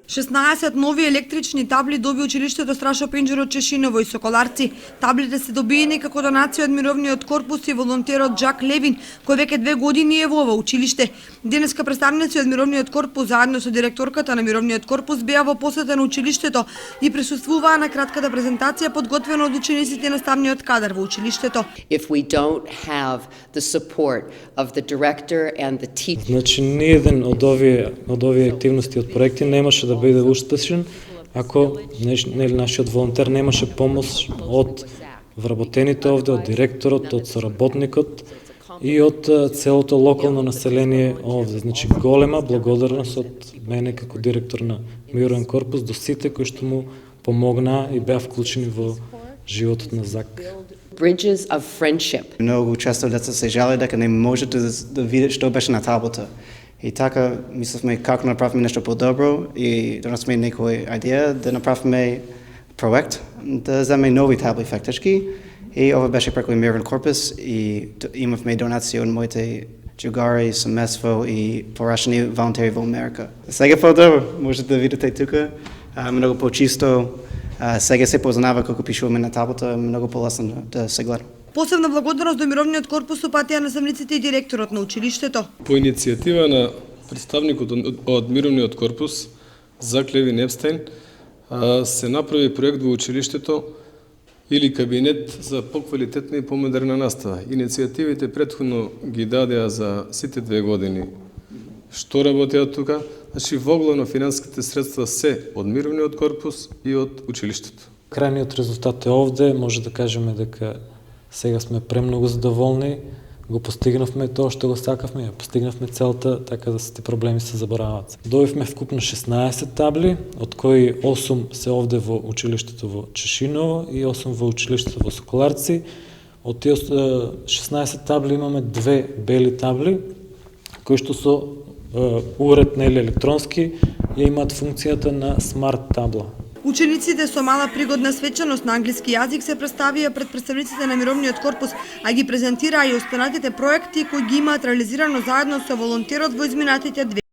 16 нови електрични табли доби училиштето Страшо Пенџер од Чешиново и Соколарци. Таблите се добиени како донација од мировниот корпус и волонтерот Джак Левин, кој веќе 2 години е во ова училиште. Денеска представници од мировниот корпус заедно со директорката на мировниот корпус беа во посета на училиштето и присуствуваа на кратката презентација подготвена од учениците и наставниот кадар во училиштето. If we don't have the support of the director and the teacher. Значи, ниеден од овие активности од проекти немаше да биде успешен ако нашиот волонтер немаше помош од вработените овде, од директорот, од соработникот и од целото локално население овде. Значи, голема благодарност од мене како директор на Мировен корпус до сите кои што му помогнаа и беа вклучени во животот на ЗАК. Bridges of friendship. Многу често деца се жали дека не можат да видат што беше на таблата. И така мислевме како направиме нешто подобро и донесме некоја идеја да направиме проект да земе нови табли фактички. И ова беше преку Мировен корпус и имавме донација од моите джугари, семејство и порашени волонтери во Америка. Сега подобро, можете да видите тука, многу почисто. Сега се познава како пишуваме на таблата, многу полесно да се гледа. Посебна благодарност до мировниот корпус упатија наставниците и директорот на училиштето. По иницијатива на представникот од мировниот корпус Зак Левин Епстеин се направи проект во училиштето или кабинет за поквалитетна и помодерна настава. Иницијативите претходно ги дадеа за сите 2 години. Што работеа тука? Значи, воглавно финансиските средства се од мировниот корпус и од училиштето. Крајниот резултат е овде, може да кажеме дека сега сме премногу задоволни, го постигнавме тоа што го сакавме, ја постигнавме целта, така да сите проблеми се забораваат. Добивме вкупно 16 табли, од кои 8 се овде во училиштето во Чешиново и 8 во училиштето во Соколарци. Од тие 16 табли имаме 2 бели табли, кои што со уред нели електронски ја имаат функцијата на смарт табла. Учениците со мала пригодна свеченост на англиски јазик се представија пред представниците на мировниот корпус, а ги презентираа и останатите проекти кои ги имаат реализирано заедно со волонтерот во изминатите 2